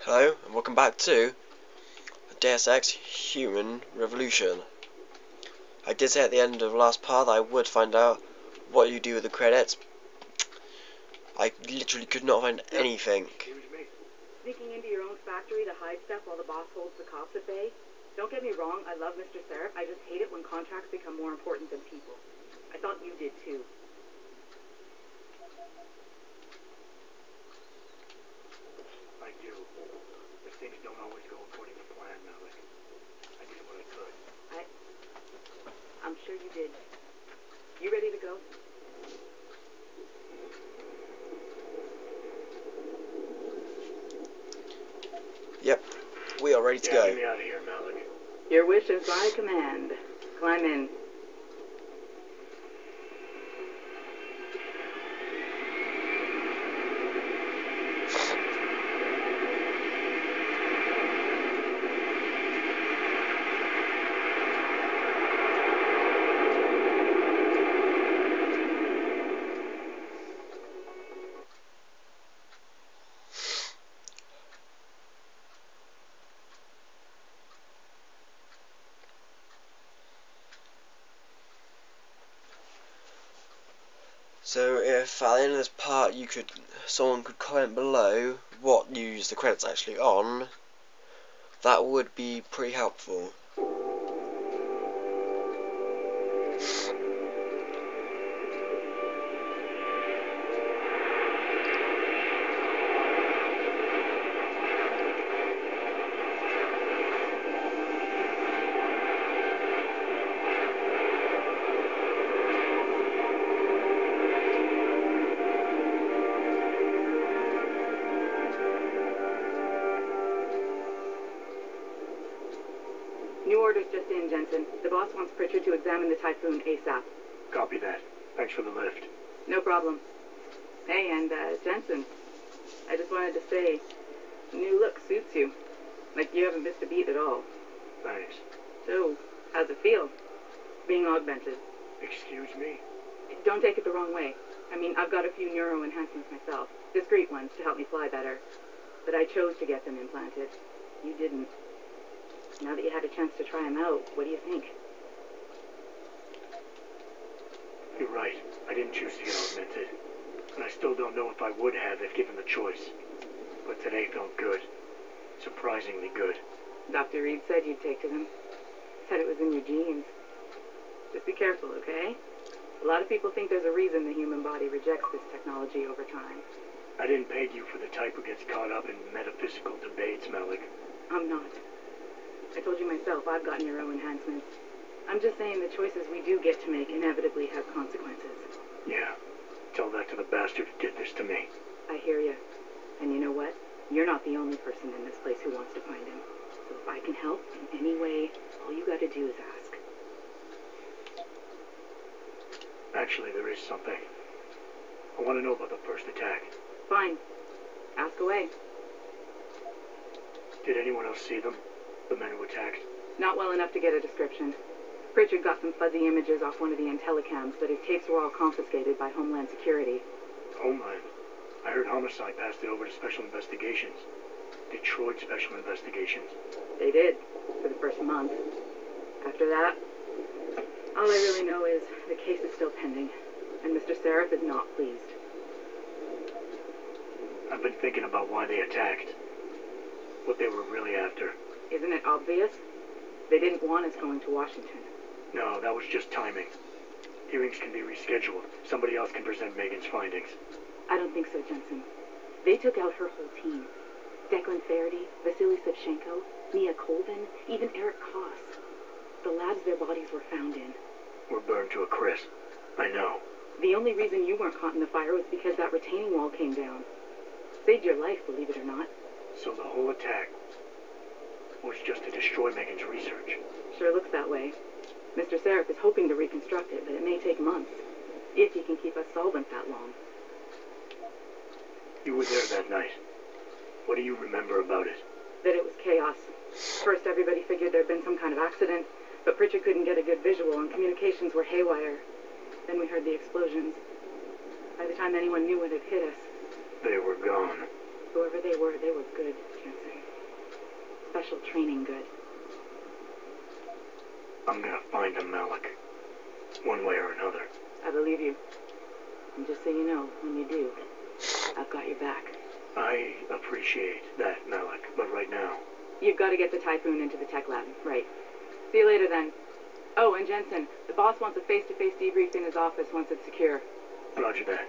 Hello, and welcome back to Deus Ex Human Revolution. I did say at the end of the last part that I would find out what you do with the credits. I literally could not find anything. Sneaking into your own factory to hide stuff while the boss holds the cops at bay? Don't get me wrong, I love Mr. Seraph. I just hate it when contracts become more important than people. I thought you did too. I do. But things don't always go according to plan, Malik. I did what I could. I'm sure you did. You ready to go? Yep, we are ready to Get go. me out of here, Malik. Your wish is my command. Climb in. So if at the end of this part someone could comment below what you use the credits actually on, that would be pretty helpful. New orders just in, Jensen. The boss wants Pritchard to examine the Typhoon ASAP. Copy that. Thanks for the lift. No problem. Hey, and, Jensen, I just wanted to say, new look suits you. Like you haven't missed a beat at all. Thanks. So, how's it feel? Being augmented. Excuse me? Don't take it the wrong way. I mean, I've got a few neuro enhancements myself. Discreet ones to help me fly better. But I chose to get them implanted. You didn't. Now that you had a chance to try them out, what do you think? You're right. I didn't choose to get augmented. And I still don't know if I would have if given the choice. But today felt good. Surprisingly good. Dr. Reed said you'd take to them. Said it was in your genes. Just be careful, okay? A lot of people think there's a reason the human body rejects this technology over time. I didn't peg you for the type who gets caught up in metaphysical debates, Malik. I'm not. I told you myself, I've got neuro enhancements. I'm just saying the choices we do get to make inevitably have consequences. Yeah. Tell that to the bastard who did this to me. I hear you. And you know what? You're not the only person in this place who wants to find him. So if I can help in any way, all you gotta do is ask. Actually, there is something. I want to know about the first attack. Fine. Ask away. Did anyone else see them? The men who attacked? Not well enough to get a description. Pritchard got some fuzzy images off one of the Intellicams, but his tapes were all confiscated by Homeland Security. Homeland? I heard Homicide passed it over to Special Investigations. Detroit Special Investigations. They did, for the first month. After that, all I really know is the case is still pending, and Mr. Seraph is not pleased. I've been thinking about why they attacked. What they were really after. Isn't it obvious? They didn't want us going to Washington. No, that was just timing. Hearings can be rescheduled. Somebody else can present Megan's findings. I don't think so, Jensen. They took out her whole team. Declan Faraday, Vasily Savchenko, Mia Colvin, even Eric Koss. The labs their bodies were found in. We're burned to a crisp. I know. The only reason you weren't caught in the fire was because that retaining wall came down. Saved your life, believe it or not. So the whole attack was just to destroy Megan's research. Sure looks that way. Mr. Seraph is hoping to reconstruct it, but it may take months. If he can keep us solvent that long. You were there that night. What do you remember about it? That it was chaos. First, everybody figured there'd been some kind of accident, but Pritchard couldn't get a good visual and communications were haywire. Then we heard the explosions. By the time anyone knew what had hit us, They were gone. whoever they were good, Jensen. special training good. I'm gonna find him, Malik. One way or another. I believe you. And just so you know, when you do, I've got your back. I appreciate that, Malik, but right now... You've got to get the Typhoon into the tech lab. Right. See you later, then. Oh, and Jensen, the boss wants a face-to-face debrief in his office once it's secure. Roger that.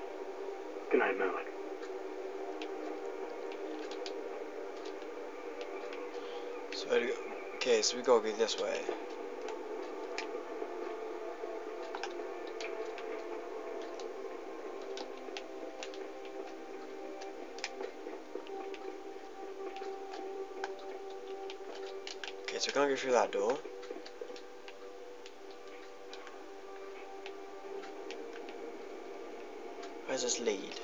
Good night, Malik. So we gotta go this way. Okay, so we can't go through that door. Where's this lead?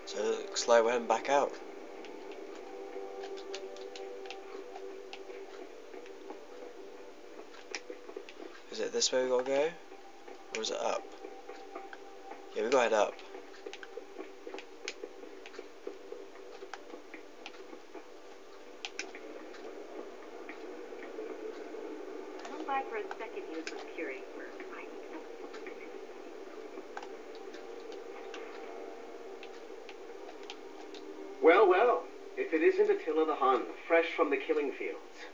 So it looks like we're heading back out. Is it this way we gotta go? Or is it up? Yeah, we gotta head up. I don't buy for a second he was with security work. Well, if it isn't Attila the Hun, fresh from the killing fields.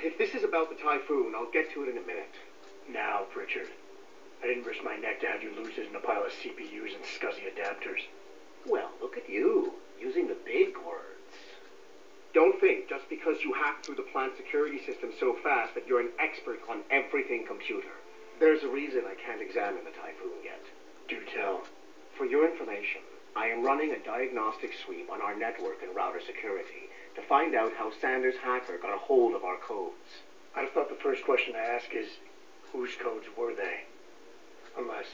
If this is about the Typhoon, I'll get to it in a minute. Now, Pritchard. I didn't risk my neck to have you lose it in a pile of CPUs and scuzzy adapters. Well, look at you, using the big words. Don't think just because you hacked through the plant security system so fast that you're an expert on everything computer. There's a reason I can't examine the Typhoon yet. Do tell. For your information, I am running a diagnostic sweep on our network and router security to find out how Sanders' hacker got a hold of our codes. I thought the first question to ask is, whose codes were they? Unless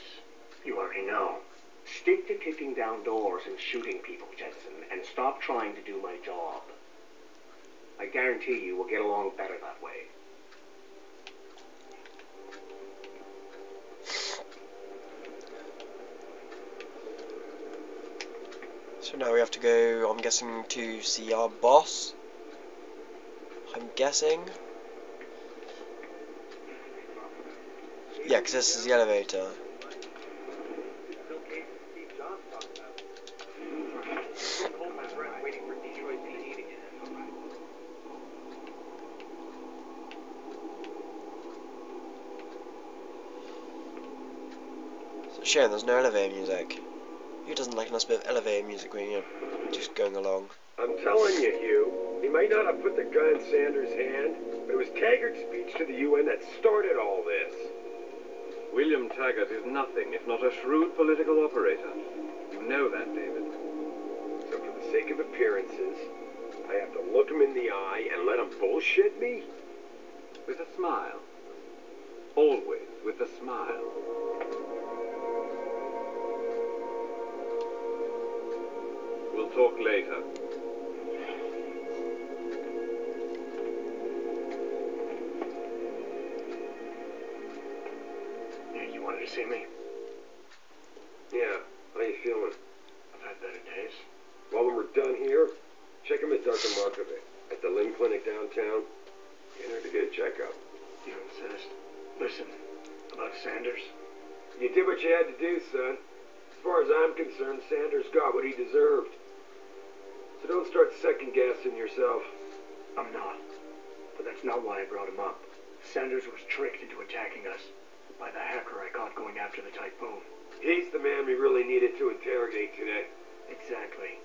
you already know. Stick to kicking down doors and shooting people, Jensen, and stop trying to do my job. I guarantee you we'll get along better that way. So now we have to go, I'm guessing, to see our boss. I'm guessing. Yeah, because this is the elevator. So shame there's no elevator music. Who doesn't like a nice bit of elevator music when you're just going along? I'm telling you, Hugh, he might not have put the gun in Sanders' hand, but it was Taggart's speech to the UN that started all this. William Taggart is nothing if not a shrewd political operator. You know that, David. So for the sake of appearances, I have to look him in the eye and let him bullshit me? With a smile. Always with a smile. We'll talk later. Yeah, you wanted to see me? Yeah, how you feeling? I've had better days. Well, when we're done here, check him at Dr. Markovic at the Limb Clinic downtown. Get her to get a checkup. You insist. Listen, about Sanders. You did what you had to do, son. As far as I'm concerned, Sanders got what he deserved. So don't start second-guessing yourself. I'm not. But that's not why I brought him up. Sanders was tricked into attacking us by the hacker I caught going after the Typhoon. He's the man we really needed to interrogate today. Exactly.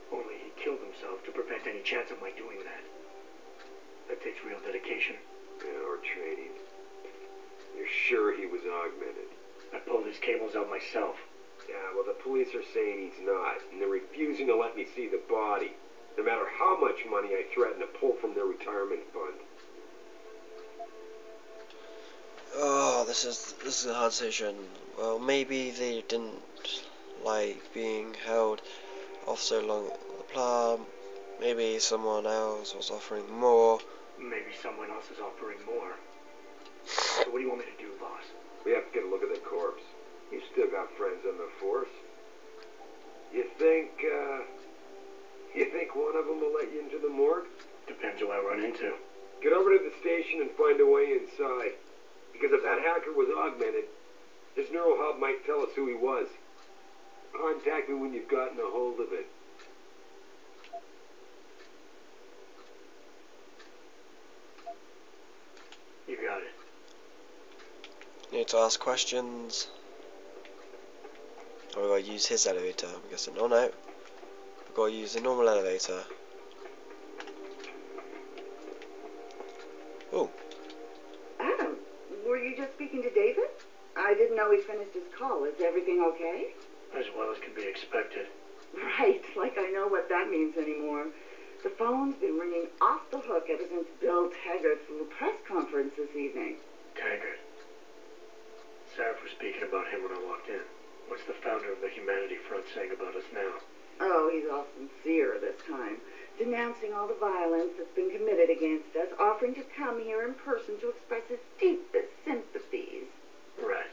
Only he killed himself to prevent any chance of my doing that. That takes real dedication. Yeah, or training. You're sure he was augmented? I pulled his cables out myself. Yeah, well, the police are saying he's not, and they're refusing to let me see the body, no matter how much money I threaten to pull from their retirement fund. this is a hard decision. Well, maybe they didn't like being held off so long at the plant. Maybe someone else was offering more. Maybe someone else is offering more. So what do you want me to do, boss? We have to get a look at the corpse. You've still got friends on the force. You think one of them will let you into the morgue? Depends who I run into. Get over to the station and find a way inside. Because if that hacker was augmented, his neural hub might tell us who he was. Contact me when you've gotten a hold of it. You got it. Need to ask questions. Oh, we gotta use his elevator, I'm guessing. Oh no. We've gotta use the normal elevator. Oh. Adam, were you just speaking to David? I didn't know he finished his call. Is everything okay? As well as can be expected. Right, like I know what that means anymore. The phone's been ringing off the hook ever since Bill Taggart's little press conference this evening. Taggart. Sarah was speaking about him when I walked in. What's the founder of the Humanity Front saying about us now? Oh, he's all sincere this time, denouncing all the violence that's been committed against us, offering to come here in person to express his deepest sympathies. Right.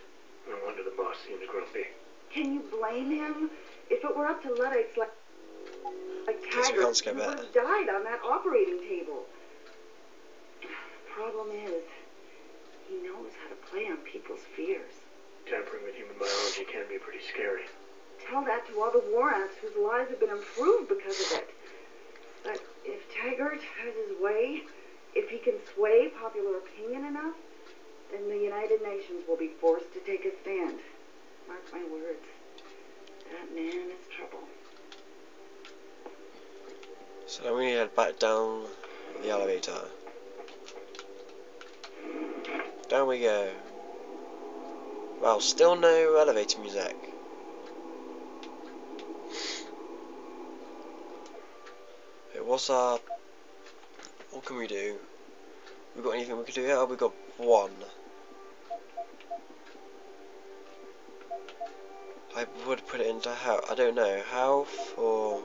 No wonder the boss seems grumpy. Can you blame him? If it were up to Luddite's like Guess we Taggart, can't skip he would that. have died on that operating table. Problem is, he knows how to play on people's fears. Tampering with human biology can be pretty scary. Tell that to all the war ants whose lives have been improved because of it. But if Taggart has his way, if he can sway popular opinion enough, then the United Nations will be forced to take a stand. Mark my words. That man is trouble. So now we need to head back down the elevator. Down we go. Wow, still no elevator music. Okay, what can we do? We got anything we can do here? We got one. I would put it into health. I don't know, health or...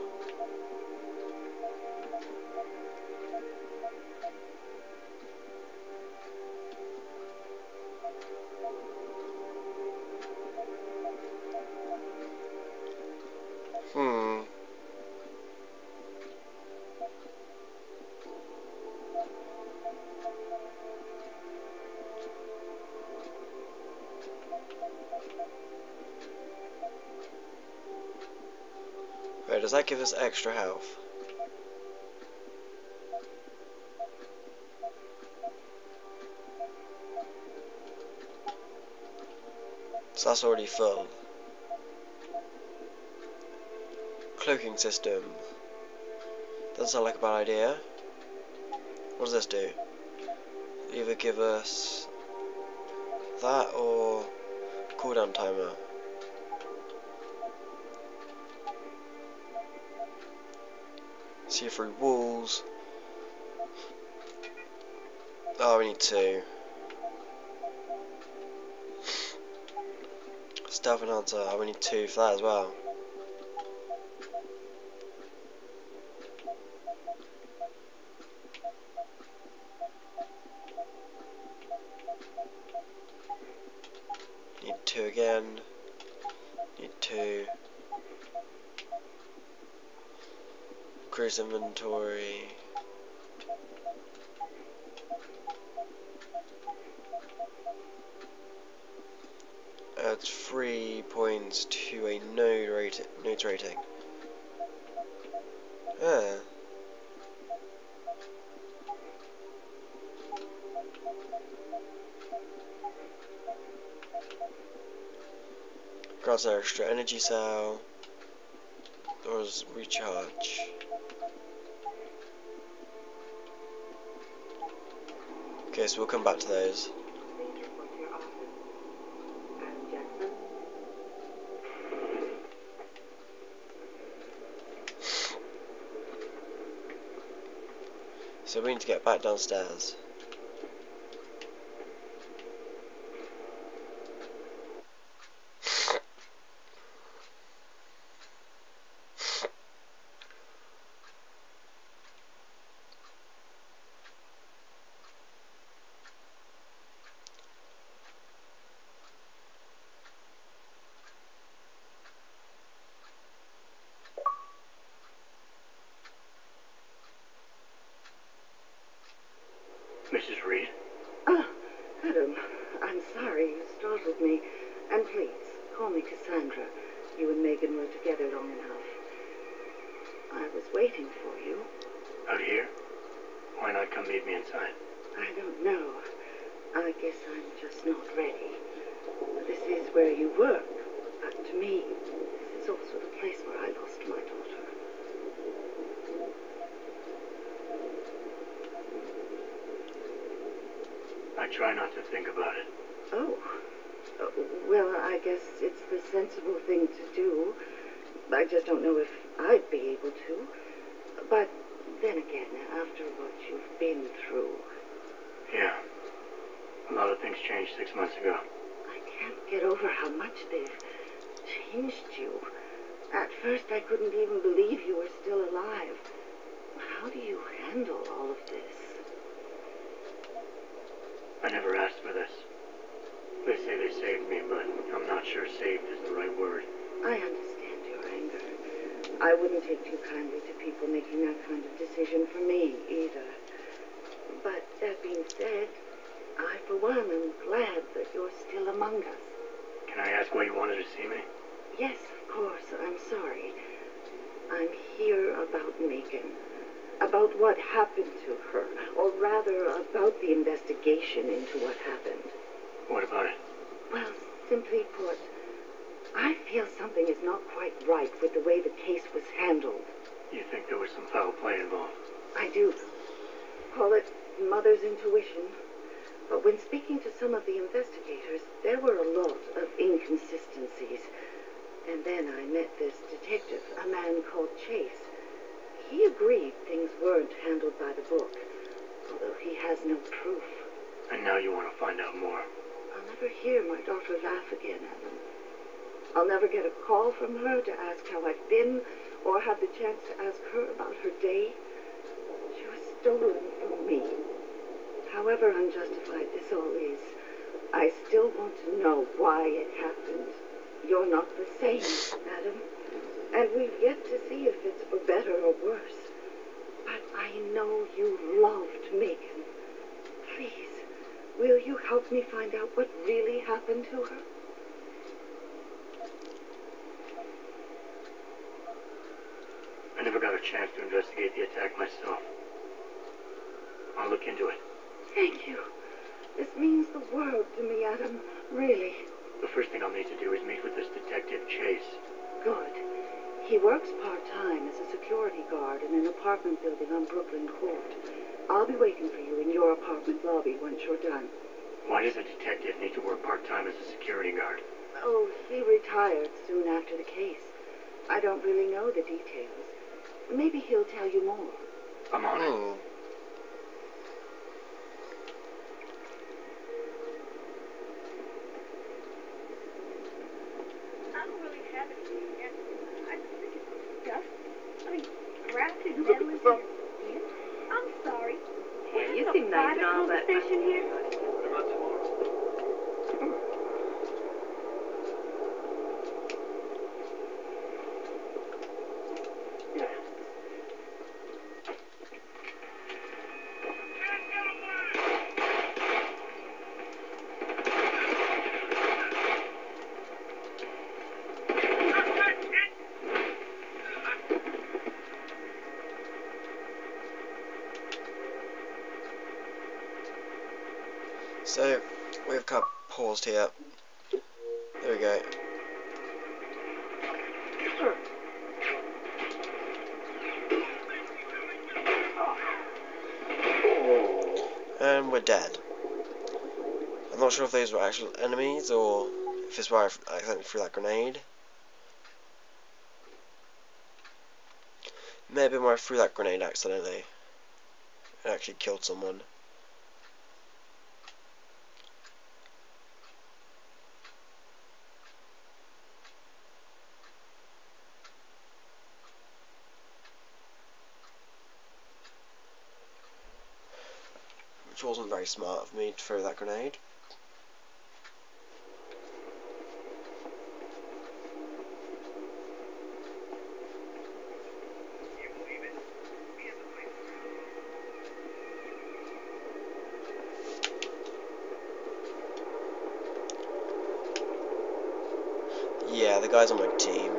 Wait, does that give us extra health? So that's already full. Cloaking system. Doesn't sound like a bad idea. What does this do? Either give us that or cooldown timer. See through walls. Oh, we need two. Stealth enhancer. Oh, we need two for that as well. Need two again. Need two. Increase inventory. Adds 3 points to a node rating. Ah. Grants an extra energy cell. Doors recharge. Okay, so we'll come back to those. Please report to your office. Adam Jackson. So we need to get back downstairs. Mrs. Reed? Oh, Adam, I'm sorry you startled me. And please, call me Cassandra. You and Megan were together long enough. I was waiting for you. Out here? Why not come meet me inside? I don't know. I guess I'm just not ready. This is where you work, but to me, this is also the place where I lost my daughter. I try not to think about it. Oh. Well, I guess it's the sensible thing to do. I just don't know if I'd be able to. But then again, after what you've been through... Yeah. A lot of things changed 6 months ago. I can't get over how much they've changed you. At first, I couldn't even believe you were still alive. How do you handle all of this? I never asked for this. They say they saved me, but I'm not sure saved is the right word. I understand your anger. I wouldn't take too kindly to people making that kind of decision for me, either. But that being said, I, for one, am glad that you're still among us. Can I ask why you wanted to see me? Yes, of course. I'm sorry. I'm here about Megan. About what happened to her. Or rather, about the investigation into what happened. What about it? Well, simply put, I feel something is not quite right with the way the case was handled. You think there was some foul play involved? I do. Call it mother's intuition. But when speaking to some of the investigators, there were a lot of inconsistencies. And then I met this detective, a man called Chase. He agreed things weren't handled by the book, although he has no proof. And now you want to find out more. I'll never hear my daughter laugh again, Adam. I'll never get a call from her to ask how I've been, or have the chance to ask her about her day. She was stolen from me. However unjustified this all is, I still want to know why it happened. You're not the same, Adam. And we've yet to see if it's for better or worse. But I know you loved Megan. Please, will you help me find out what really happened to her? I never got a chance to investigate the attack myself. I'll look into it. Thank you. This means the world to me, Adam. Really. The first thing I'll need to do is meet with this detective, Chase. Good. He works part-time as a security guard in an apartment building on Brooklyn Court. I'll be waiting for you in your apartment lobby once you're done. Why does a detective need to work part-time as a security guard? Oh, he retired soon after the case. I don't really know the details. Maybe he'll tell you more. I'm on it. I don't really have anything yet. I just think it's stuff. I mean, grafted You metal looking into for your skin. I'm sorry. Yeah, you Have seem a nice and private all, but... conversation here. What about tomorrow? Yeah. So, we've got paused here. There we go. And we're dead. I'm not sure if those were actual enemies or if it's where I accidentally threw that grenade. Maybe where I threw that grenade accidentally and actually killed someone. Which wasn't very smart of me to throw that grenade. the guys on my team.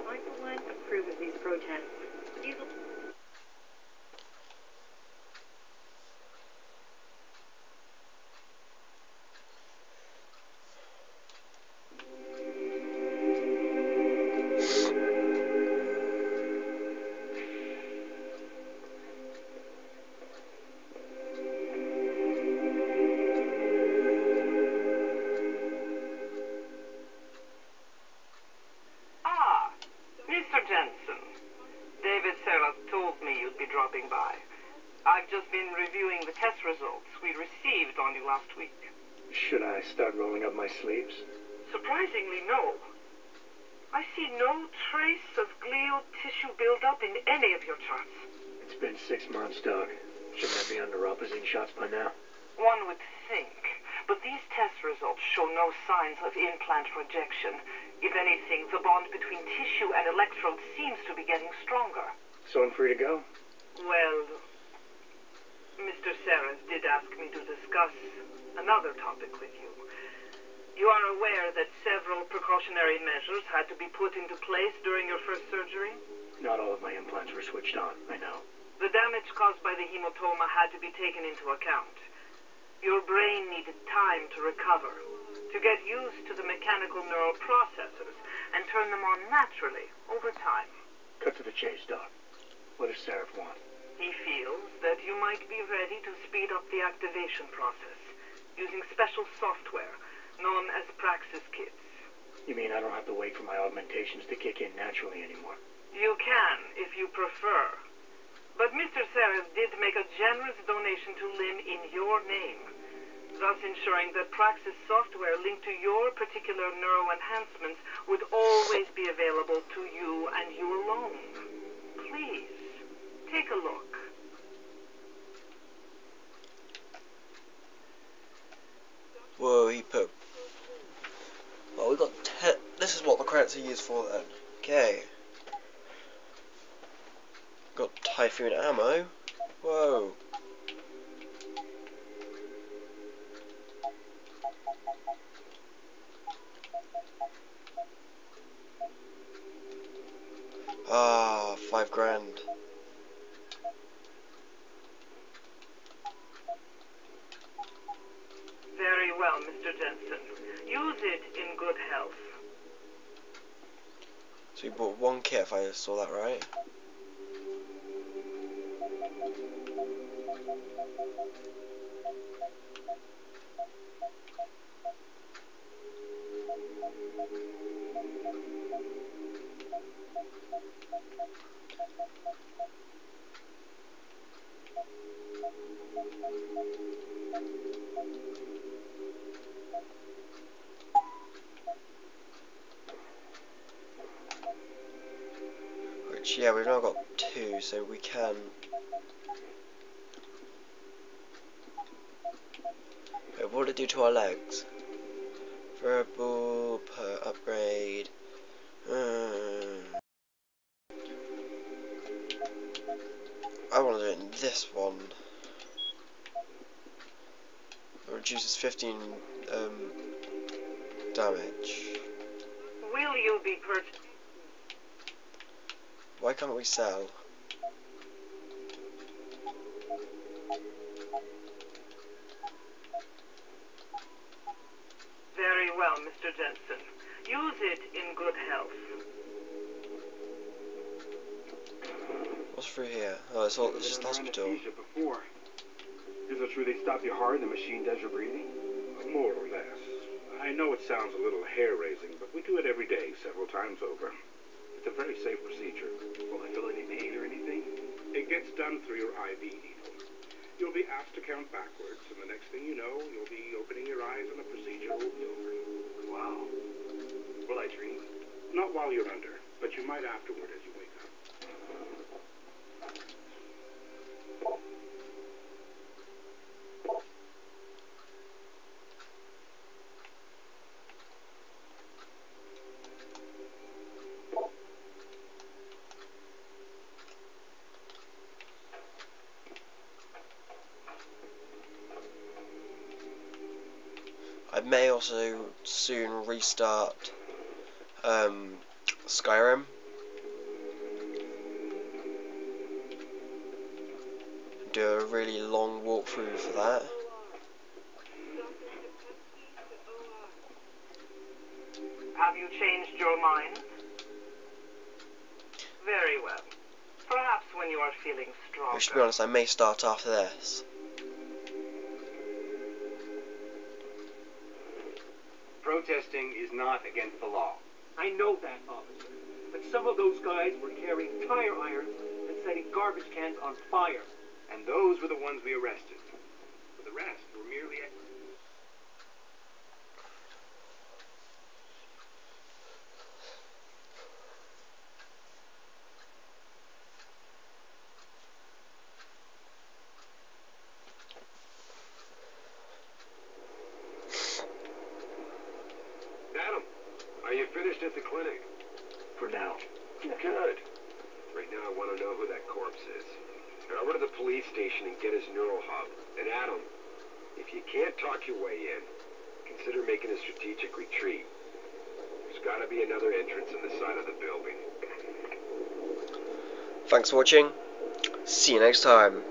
I, for one, approve of these protests. These will... Ah, Mr. Jensen. David Serra told me you'd be dropping by. I've just been reviewing the test results we received on you last week. Should I start rolling up my sleeves? Surprisingly, no. I see no trace of glial tissue buildup in any of your charts. It's been 6 months, Doc. Shouldn't I be under opposite shots by now? One would think, but these test results show no signs of implant rejection. If anything, the bond between tissue and electrode seems to be getting stronger. So I'm free to go? Well, Mr. Serras did ask me to discuss another topic with you. You are aware that several precautionary measures had to be put into place during your first surgery? Not all of my implants were switched on, I know. The damage caused by the hematoma had to be taken into account. Your brain needed time to recover, to get used to the mechanical neural processors and turn them on naturally over time. Cut to the chase, Doc. What does Seraph want? He feels that you might be ready to speed up the activation process using special software known as Praxis Kits. You mean I don't have to wait for my augmentations to kick in naturally anymore? You can, if you prefer. But Mr. Serras did make a generous donation to Lim in your name, thus ensuring that Praxis software linked to your particular neuro enhancements would always be available to you and you alone. Please, take a look. Whoa, he put... Well, we got this is what the credits are used for then. Okay. Got Typhoon ammo. Whoa. Ah, $5 grand. Very well, Mr. Jensen. Use it in good health. So we bought 1 kit if I saw that right. Which, yeah, we've now got 2, so we can... Wait, what would it do to our legs? Verbal per upgrade. I want to do it in this one. It reduces 15 damage. Will you be purchased? Why can't we sell? Very well, Mr. Jensen. Use it in good health. What's through here? Oh, it's just the hospital. Before. Is it true they stop your heart and the machine does your breathing? More or less. I know it sounds a little hair-raising, but we do it every day, several times over. It's a very safe procedure. Will I feel any pain or anything? It gets done through your IV needle. You'll be asked to count backwards, and the next thing you know, you'll be opening your eyes and the procedure will be over. Wow. Will I dream? Not while you're under, but you might afterward as you wake up. may also soon restart Skyrim. Do a really long walkthrough for that. Have you changed your mind? Very well. Perhaps when you are feeling stronger. Which, to be honest, I may start after this. Protesting is not against the law. I know that, officer. But some of those guys were carrying tire irons and setting garbage cans on fire. And those were the ones we arrested. The rest were merely... Adam, are you finished at the clinic? For now. Good. Right now I want to know who that corpse is. Now over to the police station and get his neural hub. And Adam, if you can't talk your way in, consider making a strategic retreat. There's got to be another entrance in the side of the building. Thanks for watching. See you next time.